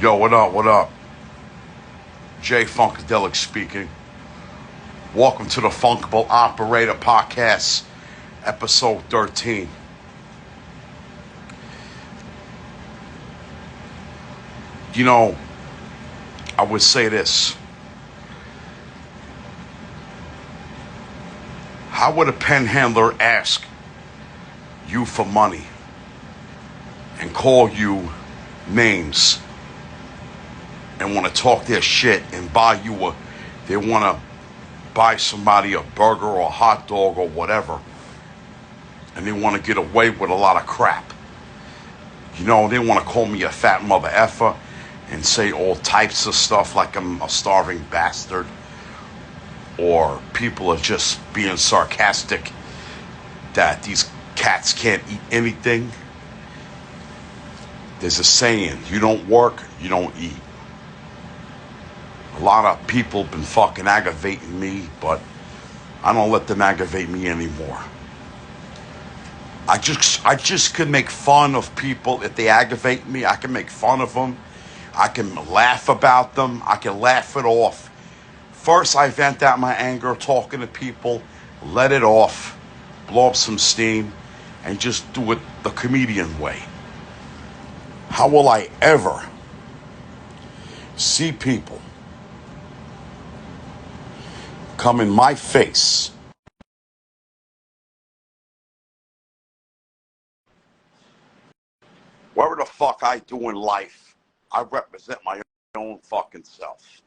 Yo, what up, what up? Jay Funkadelic speaking. Welcome to the Funkable Operator Podcast, episode 13. You know, I would say this. How would a pen handler ask you for money and call you names and want to talk their shit and they want to buy somebody a burger or a hot dog or whatever, and they want to get away with a lot of crap? You know, they want to call me a fat mother effer and say all types of stuff like I'm a starving bastard, or people are just being sarcastic that these cats can't eat anything. There's a saying, you don't work, you don't eat. A lot of people been fucking aggravating me, but I don't let them aggravate me anymore. I just could make fun of people. If they aggravate me, I can make fun of them. I can laugh about them. I can laugh it off. First, I vent out my anger talking to people, let it off, blow up some steam, and just do it the comedian way. How will I ever see people come in my face whatever the fuck I do in life? I represent my own fucking self.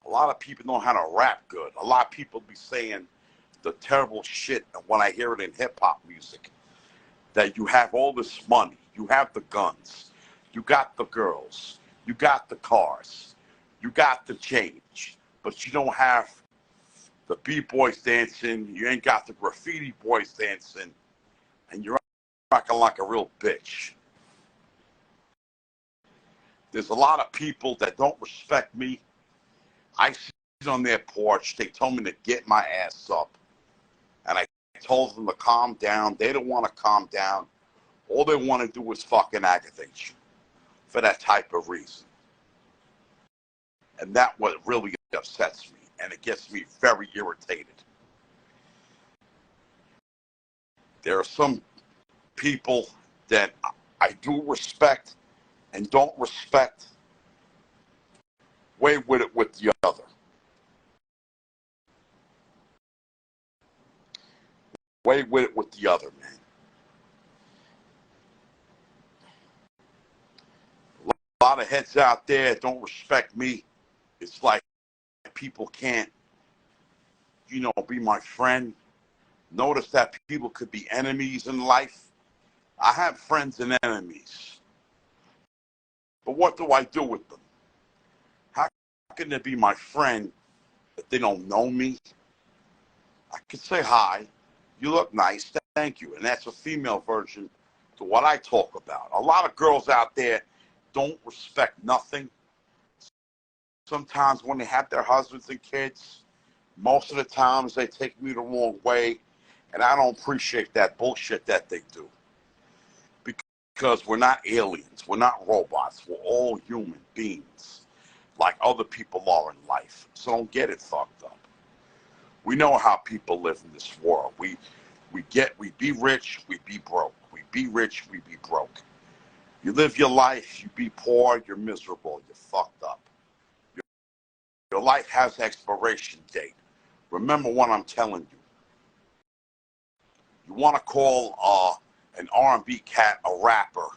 A lot of people know how to rap good. A lot of people be saying the terrible shit when I hear it in hip-hop music, that you have all this money, you have the guns, you got the girls, you got the cars, you got the change, but you don't have the B-boys dancing, you ain't got the graffiti boys dancing, and you're acting like a real bitch. There's a lot of people that don't respect me. I sit on their porch, they told me to get my ass up, and I told them to calm down. They don't want to calm down. All they want to do is fucking aggravate you for that type of reason. And that's what really upsets me, and it gets me very irritated. There are some people that I do respect and don't respect. Way with it with the other. Way with it with the other, man. A lot of heads out there don't respect me. It's like people can't, be my friend. Notice that people could be enemies in life. I have friends and enemies. But what do I do with them? How can they be my friend if they don't know me? I could say hi. You look nice, thank you. And that's a female version to what I talk about. A lot of girls out there don't respect nothing. Sometimes when they have their husbands and kids, most of the times they take me the wrong way, and I don't appreciate that bullshit that they do. Because we're not aliens, we're not robots, we're all human beings, like other people are in life. So don't get it fucked up. We know how people live in this world. We be rich, we be broke. We be rich, we be broke. You live your life, you be poor, you're miserable, you're fucked up. Your life has expiration date. Remember what I'm telling you. You want to call an R&B cat a rapper,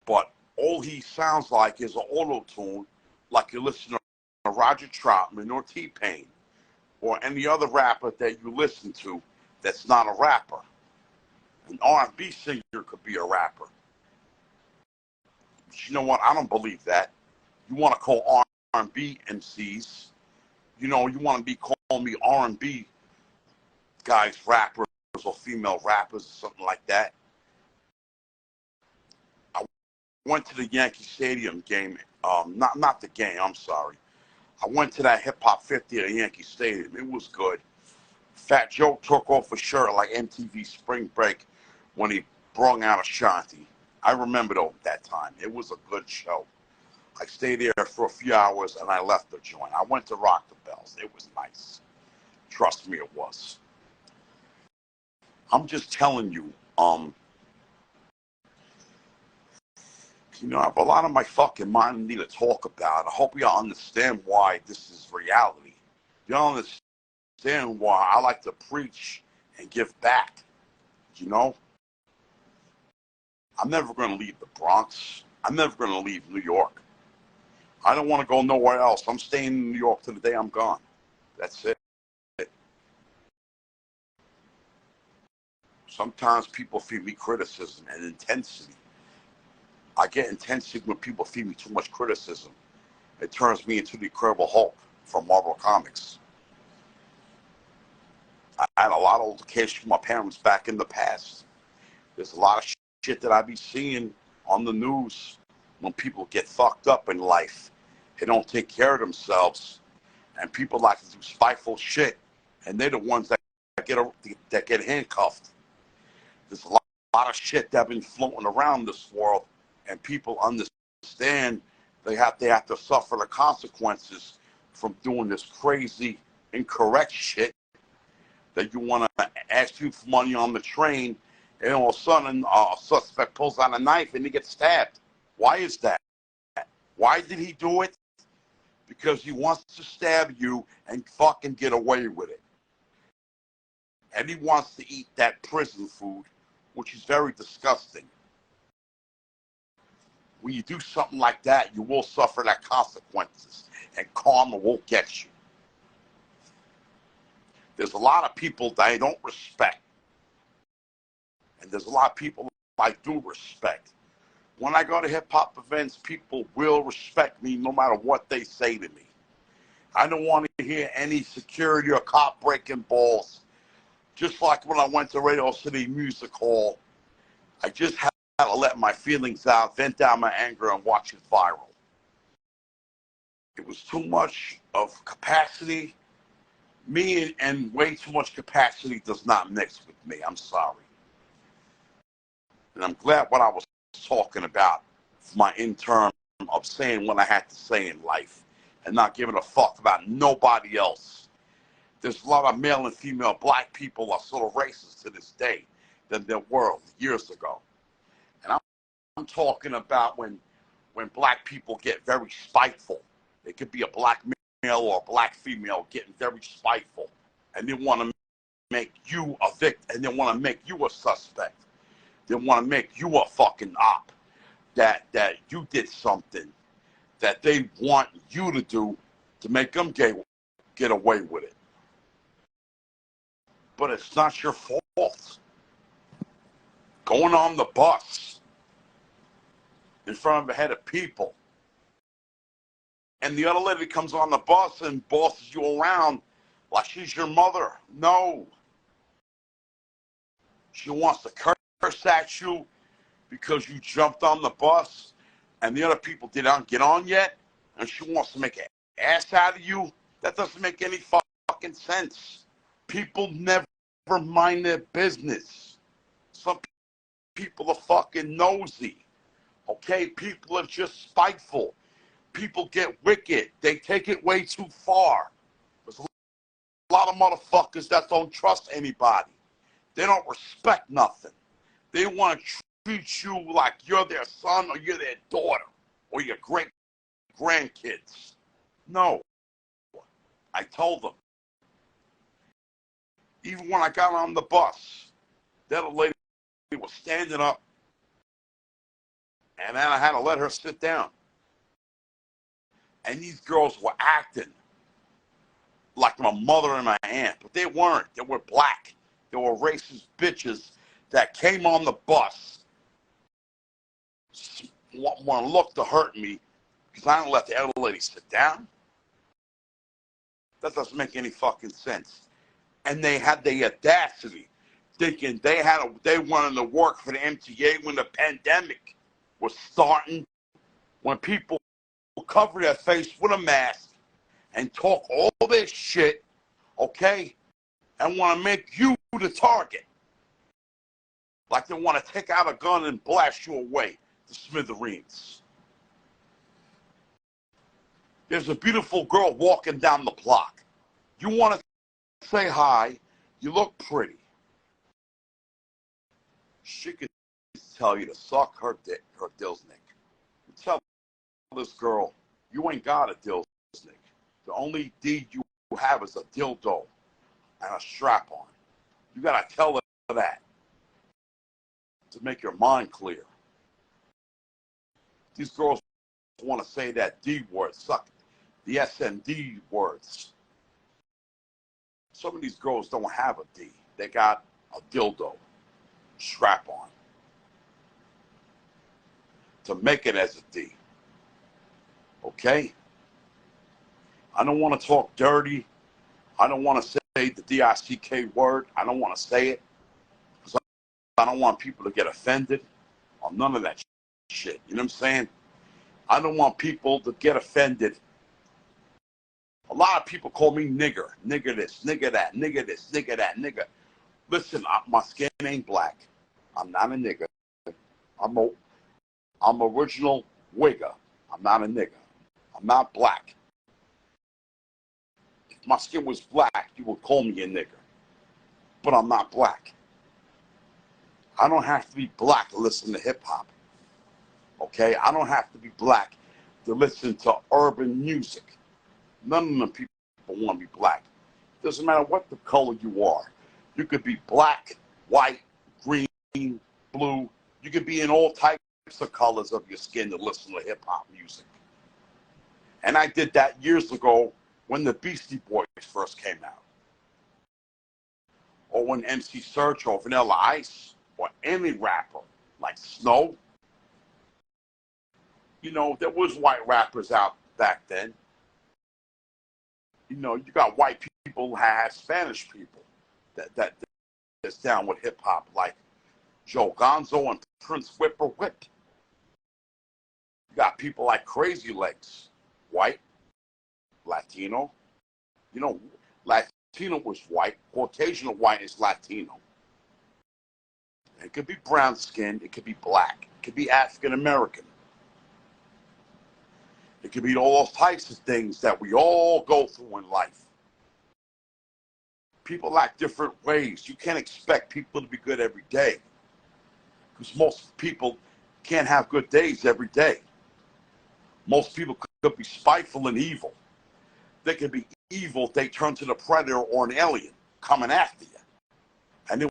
but all he sounds like is an auto-tune, like you listen to Roger Troutman or T-Pain or any other rapper that you listen to that's not a rapper. An R&B singer could be a rapper. But you know what? I don't believe that. You want to call R&B MCs, you want to be calling me R&B guys rappers or female rappers or something like that. I went to the Yankee Stadium game, not the game, I'm sorry. I went to that Hip Hop 50 at Yankee Stadium. It was good. Fat Joe took off a shirt like MTV Spring Break when he brung out Ashanti. I remember that time. It was a good show. I stayed there for a few hours and I left the joint. I went to Rock the Bells. It was nice. Trust me, it was. I'm just telling you, I have a lot of my fucking mind I need to talk about. I hope y'all understand why this is reality. Y'all understand why I like to preach and give back. I'm never going to leave the Bronx. I'm never going to leave New York. I don't want to go nowhere else. I'm staying in New York to the day I'm gone. That's it. Sometimes people feed me criticism and intensity. I get intensity when people feed me too much criticism. It turns me into the Incredible Hulk from Marvel Comics. I had a lot of education from my parents back in the past. There's a lot of shit that I be seeing on the news when people get fucked up in life. They don't take care of themselves, and people like to do spiteful shit, and they're the ones that get handcuffed. There's a lot of shit that been floating around this world, and people understand they have to suffer the consequences from doing this crazy, incorrect shit. That you want to ask you for money on the train, and all of a sudden a suspect pulls out a knife and he gets stabbed. Why is that? Why did he do it? Because he wants to stab you and fucking get away with it. And he wants to eat that prison food, which is very disgusting. When you do something like that, you will suffer that consequences, and karma will get you. There's a lot of people that I don't respect, and there's a lot of people I do respect. When I go to hip-hop events, people will respect me no matter what they say to me. I don't want to hear any security or cop breaking balls. Just like when I went to Radio City Music Hall, I just had to let my feelings out, vent out my anger, and watch it viral. It was too much of capacity. Me and way too much capacity does not mix with me. I'm sorry. And I'm glad what I was talking about, my internal of saying what I had to say in life and not giving a fuck about nobody else. There's a lot of male and female black people are sort of racist to this day than there were years ago. And I'm talking about when black people get very spiteful. It could be a black male or a black female getting very spiteful, and they want to make you a victim, and they want to make you a suspect. They want to make you a fucking op. That you did something that they want you to do to make them get away with it. But it's not your fault. Going on the bus in front of a head of people, and the other lady comes on the bus and bosses you around like she's your mother. No. She wants to curse at you because you jumped on the bus and the other people didn't get on yet, and she wants to make an ass out of you. That doesn't make any fucking sense. People never mind their business. Some people are fucking nosy. Okay? People are just spiteful. People get wicked. They take it way too far. There's a lot of motherfuckers that don't trust anybody. They don't respect nothing. They want to treat you like you're their son or you're their daughter or your great grandkids. No. I told them. Even when I got on the bus, that old lady was standing up, and then I had to let her sit down. And these girls were acting like my mother and my aunt, but they weren't. They were black. They were racist bitches that came on the bus, want to look to hurt me because I don't let the elder lady sit down. That doesn't make any fucking sense. And they had the audacity, thinking they wanted to work for the MTA when the pandemic was starting, when people cover their face with a mask and talk all this shit, okay, and want to make you the target. like they want to take out a gun and blast you away to smithereens. There's a beautiful girl walking down the block. You want to say hi. You look pretty. She could tell you to suck her dick, her dillsnick. Tell this girl, you ain't got a dillsnick. The only deed you have is a dildo and a strap on. You gotta tell her that to make your mind clear. These girls want to say that D word, suck, the SND words. Some of these girls don't have a D. They got a dildo strap on to make it as a D. Okay? I don't want to talk dirty. I don't want to say the D-I-C-K word. I don't want to say it because I don't want people to get offended or none of that shit. You know what I'm saying? I don't want people to get offended. A lot of people call me nigger. Nigger this, nigger that, nigger this, nigger that, nigger. Listen, my skin ain't black. I'm not a nigger. I'm original wigger. I'm not a nigger. I'm not black. If my skin was black, you would call me a nigger. But I'm not black. I don't have to be black to listen to hip hop. Okay? I don't have to be black to listen to urban music. None of them people want to be black. It doesn't matter what the color you are. You could be black, white, green, blue. You could be in all types of colors of your skin to listen to hip hop music. And I did that years ago when the Beastie Boys first came out. Or when MC Serch or Vanilla Ice or any rapper like Snow. You know, there was white rappers out back then. You know, you got white people have Spanish people that's down with hip hop, like Joe Gonzo and Prince Whipper Whip. You got people like Crazy Legs, white, Latino. You know, Latino was white. Caucasian white is Latino. It could be brown skinned. It could be black. It could be African American. It could be all types of things that we all go through in life. People act different ways. You can't expect people to be good every day. Because most people can't have good days every day. Most people could be spiteful and evil. They could be evil if they turn to the predator or an alien coming after you. And they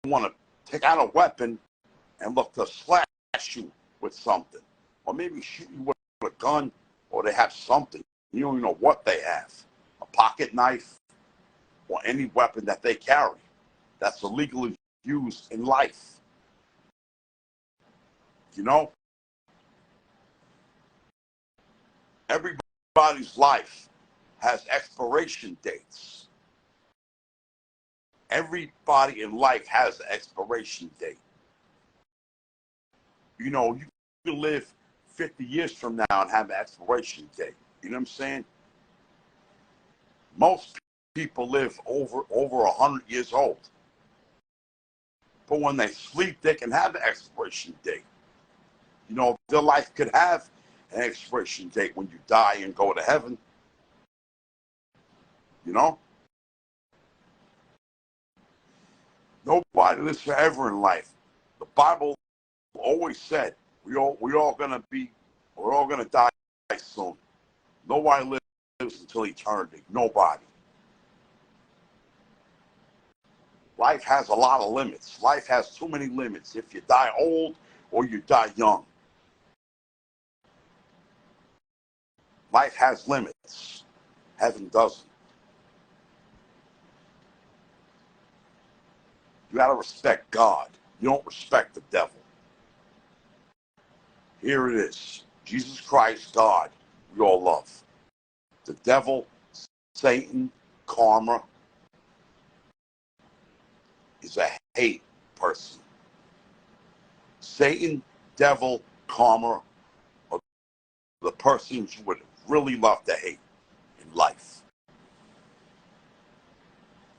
want to take out a weapon and look to slash you with something. Or maybe shoot you with a gun, or they have something. You don't even know what they have. A pocket knife or any weapon that they carry that's illegally used in life. You know? Everybody's life has expiration dates. Everybody in life has an expiration date. You know, you can live 50 years from now and have an expiration date. You know what I'm saying? Most people live over 100 years old. But when they sleep, they can have an expiration date. You know, their life could have an expiration date when you die and go to heaven. You know? Nobody lives forever in life. The Bible always said we're all gonna die soon. Nobody lives until eternity. Nobody. Life has a lot of limits. Life has too many limits. If you die old or you die young. Life has limits. Heaven doesn't. You gotta respect God. You don't respect the devil. Here it is. Jesus Christ, God, we all love. The devil, Satan, karma, is a hate person. Satan, devil, karma are the persons you would really love to hate in life.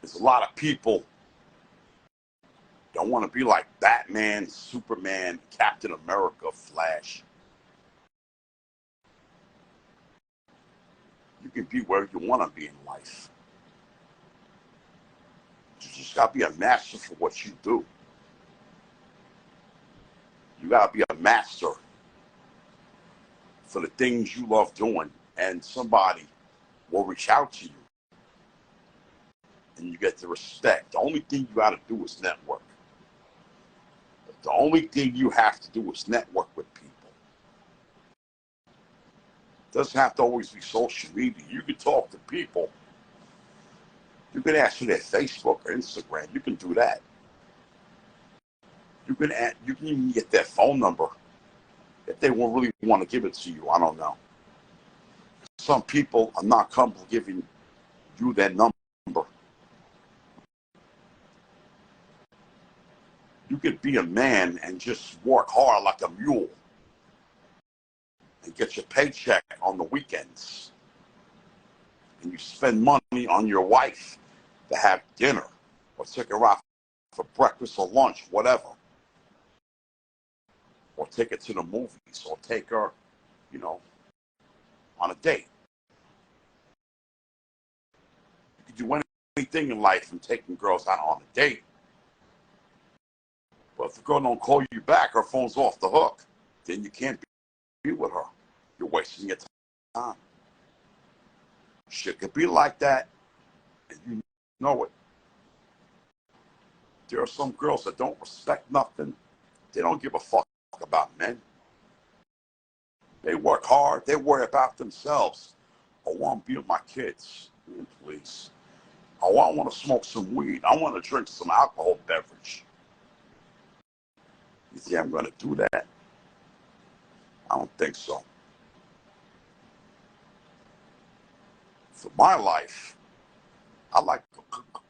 There's a lot of people Don't want to be like Batman, Superman, Captain America, Flash. You can be where you want to be in life. You just got to be a master for what you do. You got to be a master for the things you love doing, and somebody will reach out to you and you get the respect. The only thing you got to do is network. The only thing you have to do is network with people. It doesn't have to always be social media. You can talk to people. You can ask for their Facebook or Instagram. You can do that. You can even get their phone number if they won't really want to give it to you. I don't know. Some people are not comfortable giving you their number. You could be a man and just work hard like a mule and get your paycheck on the weekends. And you spend money on your wife to have dinner or take her out for breakfast or lunch, whatever. Or take her to the movies or take her, on a date. You could do anything in life from taking girls out on a date. But if the girl don't call you back, her phone's off the hook, then you can't be with her. You're wasting your time. Shit could be like that, and you know it. There are some girls that don't respect nothing. They don't give a fuck about men. They work hard. They worry about themselves. I want to be with my kids. Please. Oh, I want to smoke some weed. I want to drink some alcohol beverage. You think I'm going to do that? I don't think so. For my life, I like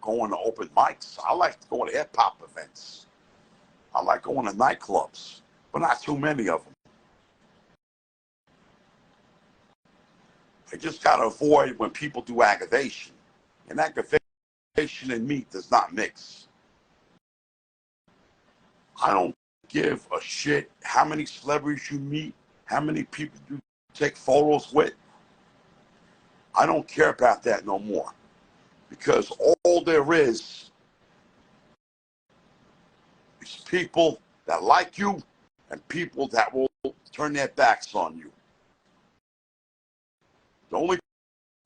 going to open mics. I like to go to hip-hop events. I like going to nightclubs, but not too many of them. I just got to avoid when people do aggravation. And aggravation and me does not mix. I don't give a shit how many celebrities you meet, how many people you take photos with. I don't care about that no more. Because all there is people that like you and people that will turn their backs on you. The only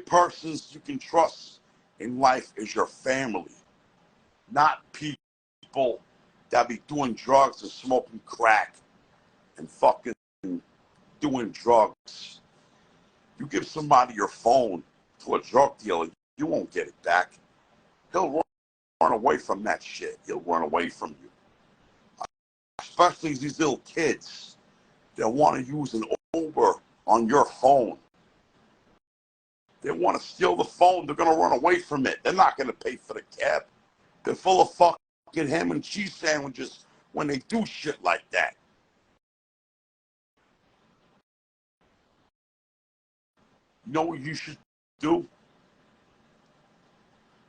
persons you can trust in life is your family, not people that be doing drugs and smoking crack and fucking doing drugs. You give somebody your phone to a drug dealer, you won't get it back. He'll run away from that shit. He'll run away from you. Especially these little kids that want to use an Uber on your phone. They want to steal the phone. They're going to run away from it. They're not going to pay for the cab. They're full of fucking ham and cheese sandwiches when they do shit like that. You know what you should do?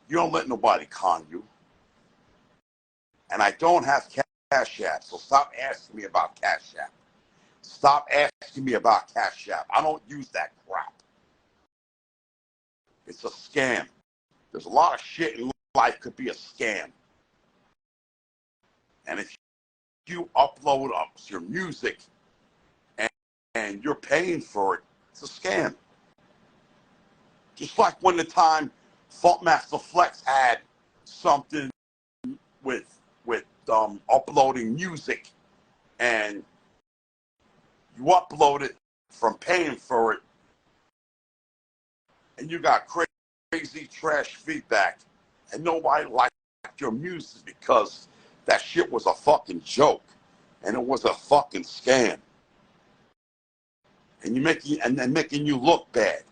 You don't let nobody con you. And I don't have Cash App, so stop asking me about Cash App. Stop asking me about Cash App. I don't use that crap. It's a scam. There's a lot of shit in life could be a scam. And if you upload your music and you're paying for it, it's a scam. Just like when the time Funkmaster Flex had something with uploading music, and you upload it from paying for it, and you got crazy trash feedback, and nobody liked your music because that shit was a fucking joke, and it was a fucking scam, and making you look bad.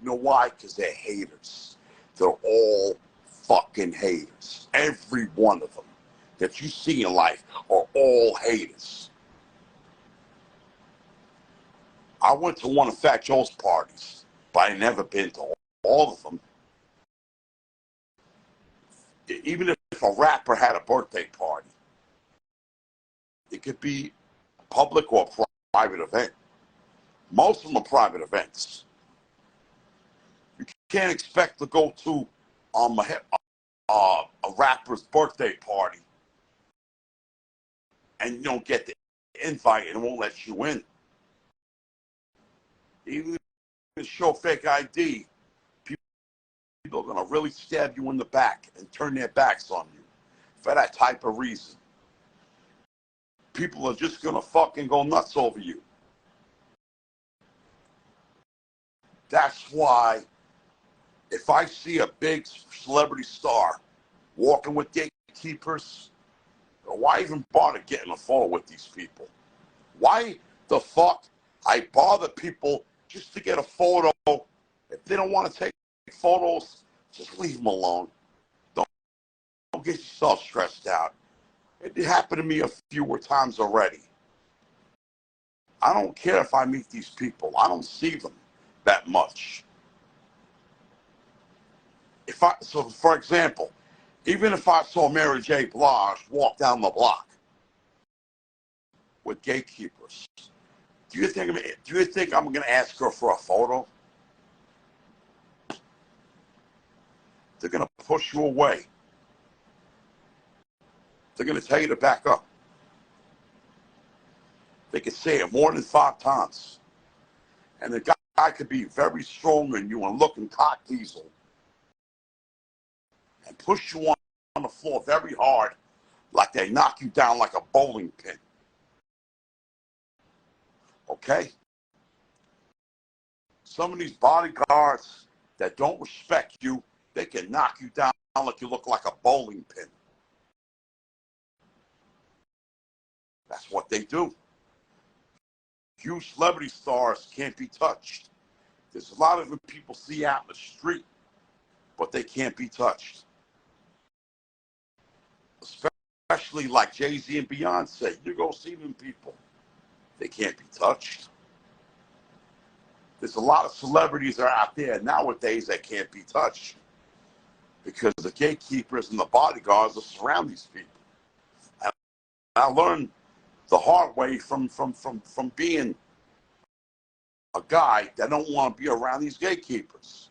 You know why? Because they're haters. They're all fucking haters. Every one of them that you see in life are all haters. I went to one of Fat Joe's parties, but I never been to all of them. Even if a rapper had a birthday party, It could be public or private event. Most of them are private events. You can't expect to go to a rapper's birthday party and you don't get the invite and won't let you in. Even if you show fake ID, people are going to really stab you in the back and turn their backs on you for that type of reason. People are just going to fucking go nuts over you. That's why if I see a big celebrity star walking with gatekeepers, why even bother getting a photo with these people? Why the fuck I bother people just to get a photo? If they don't want to take photos, just leave them alone. Don't get yourself stressed out. It happened to me a few times already. I don't care if I meet these people. I don't see them that much. So for example, even if I saw Mary J. Blige walk down the block with gatekeepers, do you think I'm going to ask her for a photo? They're going to push you away. They're going to tell you to back up. They could say it more than 5 times. And the guy could be very strong in you and looking cock diesel and push you on the floor very hard, like they knock you down like a bowling pin. Okay? Some of these bodyguards that don't respect you, they can knock you down like you look like a bowling pin. That's what they do. Huge celebrity stars can't be touched. There's a lot of them people see out in the street, but they can't be touched. Especially like Jay-Z and Beyonce. You go see them people. They can't be touched. There's a lot of celebrities that are out there nowadays that can't be touched because the gatekeepers and the bodyguards that surround these people. And I learned the hard way from being a guy that don't want to be around these gatekeepers.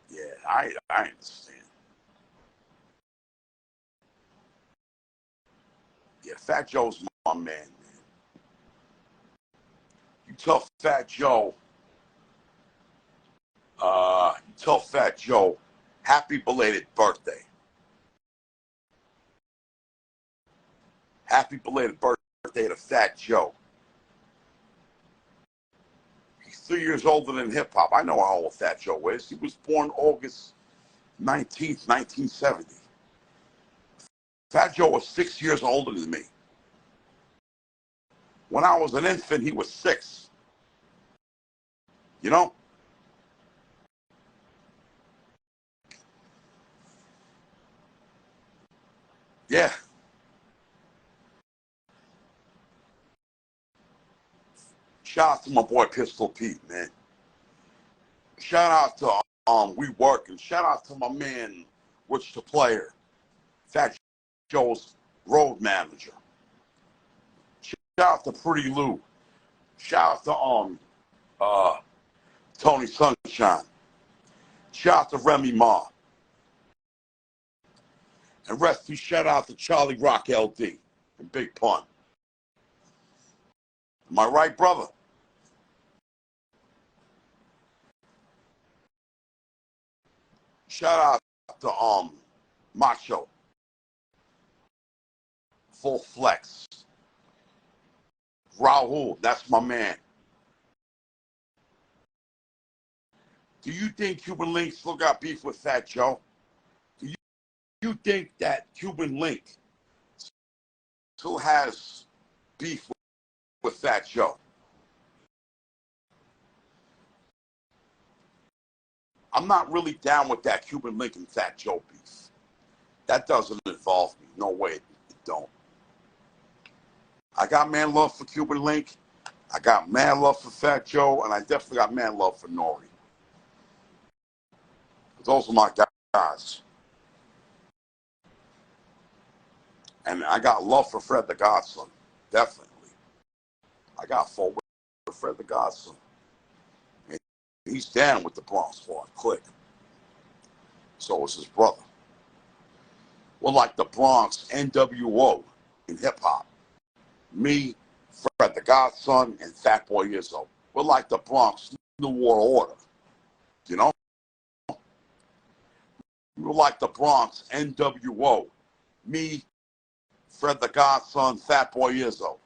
Yeah, I understand. Yeah, Fat Joe's my man. You tell Fat Joe, happy belated birthday. Happy belated birthday to Fat Joe. He's 3 years older than hip hop. I know how old Fat Joe is. He was born August 19th, 1970. Fat Joe was 6 years older than me. When I was an infant, he was 6. You know? Yeah. Shout out to my boy Pistol Pete, man. Shout out to We Work, and shout out to my man, Rich the Player, Fat Joe's road manager. Shout out to Pretty Lou. Shout out to Tony Sunshine. Shout out to Remy Ma. And rest shout out to Charlie Rock LD and Big Pun. Am I right, brother? Shout out to Macho. Full Flex. Raul, that's my man. Do you think Cuban Link still got beef with Fat Joe? Do you think that Cuban Link still has beef with Fat Joe? I'm not really down with that Cuban Link and Fat Joe beef. That doesn't involve me. No way, it don't. I got man love for Cuban Link. I got man love for Fat Joe, and I definitely got man love for Nori. Those are my guys. And I got love for Fred the Godson. Definitely. I got full with Fred the Godson. And he's down with the Bronx Squad. Click. So is his brother. We're like the Bronx NWO in hip-hop. Me, Fred the Godson, and Fat Boy Izzo. We're like the Bronx New World Order. You know? We're like the Bronx NWO. Me, Fred the Godson, Fat Boy Izzo.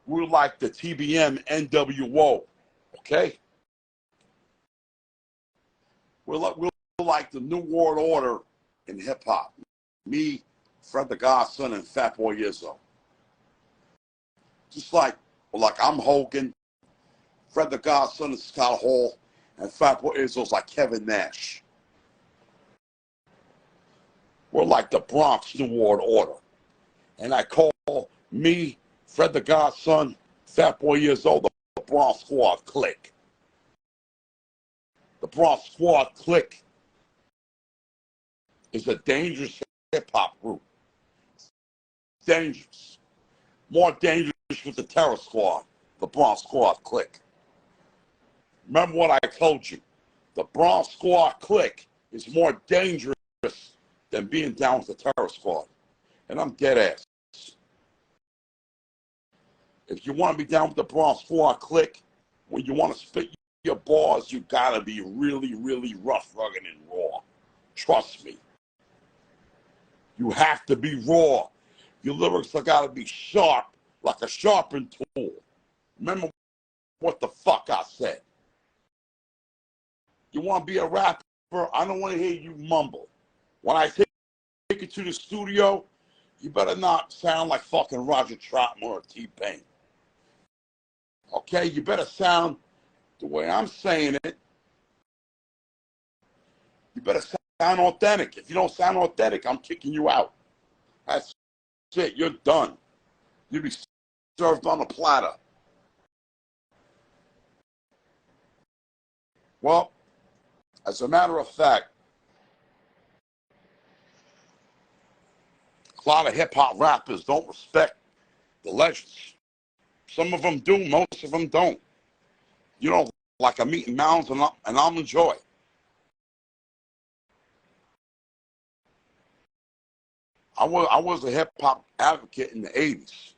We're like the TBM NWO. Okay? We're like the New World Order in hip-hop. Me, Fred the Godson, and Fat Boy Izzo. Just like I'm Hogan, Fred the Godson is Scott Hall, and Fat Boy Izzo's like Kevin Nash. We're like the Bronx New World Order. And I call me, Fred the Godson, Fat Boy Izzo, the Bronx Squad Click. The Bronx Squad Click is a dangerous hip-hop group. Dangerous. More dangerous with the Terror Squad, the Bronx Squad Click. Remember what I told you. The Bronx Squad Click is more dangerous than being down with the Terror Squad. And I'm dead ass. If you want to be down with the Bronx Squad Click, when you want to spit your bars, you gotta be really, really rough, rugged, and raw. Trust me. You have to be raw. Your lyrics have got to be sharp, like a sharpened tool. Remember what the fuck I said. You want to be a rapper? I don't want to hear you mumble. When I take you to the studio, you better not sound like fucking Roger Troutman or T-Pain. Okay? You better sound the way I'm saying it. You better sound authentic. If you don't sound authentic, I'm kicking you out. That's it. You're done. You'll be served on a platter. Well, as a matter of fact, a lot of hip-hop rappers don't respect the legends. Some of them do, most of them don't. You know, like I'm eating mounds and almond joy. I was a hip-hop advocate in the 80s.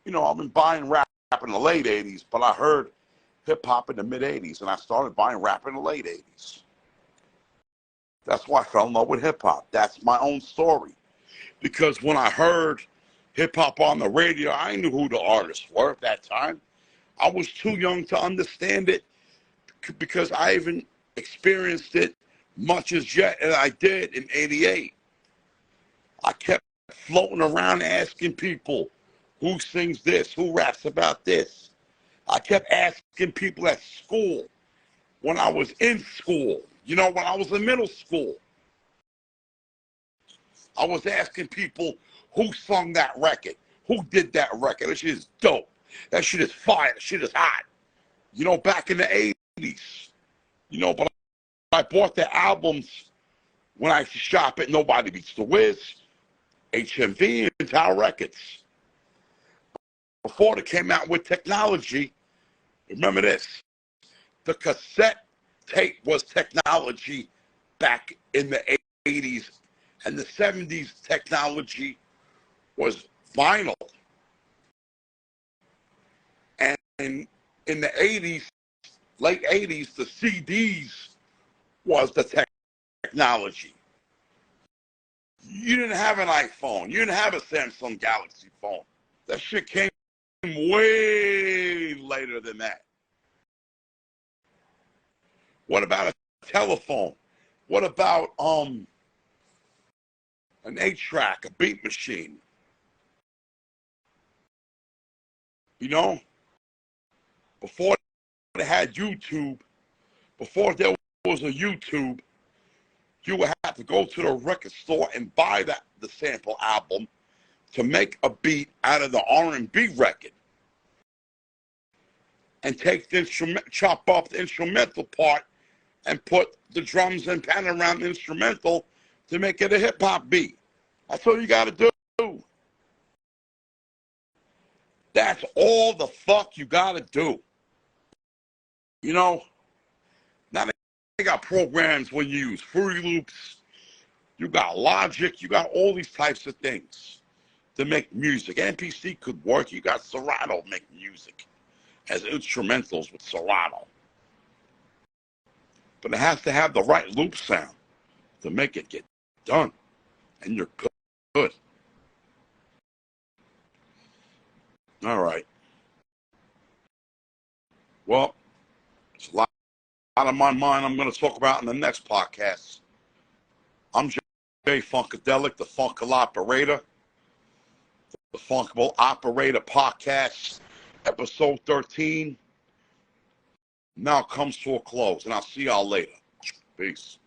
You know, I've been buying rap in the late 80s, but I heard hip-hop in the mid-80s, and I started buying rap in the late 80s. That's why I fell in love with hip-hop. That's my own story. Because when I heard hip-hop on the radio, I knew who the artists were at that time. I was too young to understand it because I haven't experienced it much as yet as I did in 88. I kept floating around asking people, who sings this? Who raps about this? I kept asking people at school, when I was in school, you know, when I was in middle school. I was asking people who sung that record, who did that record. That shit is dope. That shit is fire. That shit is hot. You know, back in the 80s. You know, but I bought the albums when I used to shop at Nobody Beats the Wiz, HMV, and Tower Records. Before they came out with technology, remember this, the cassette tape was technology back in the 80s, and the 70s technology was vinyl. And in the 80s, late 80s, the CDs was the technology. You didn't have an iPhone. You didn't have a Samsung Galaxy phone. That shit came way later than that. What about a telephone? What about an 8-track, a beat machine? You know, before they had YouTube, before there was a YouTube, you would have to go to the record store and buy the sample album to make a beat out of the R&B record. and take the chop off the instrumental part and put the drums and pan around the instrumental to make it a hip hop beat. That's all you gotta do. That's all the fuck you gotta do. You know, now they got programs where you use Fruity Loops, you got Logic, you got all these types of things to make music. MPC could work. You got Serato make music as instrumentals with Serato. But it has to have the right loop sound to make it get done. And you're good. All right. Well, it's a lot out of my mind I'm going to talk about in the next podcast. I'm Jay Funkadelic, the Funkable Operator. The Funkable Operator Podcast, episode 13, now comes to a close, and I'll see y'all later. Peace.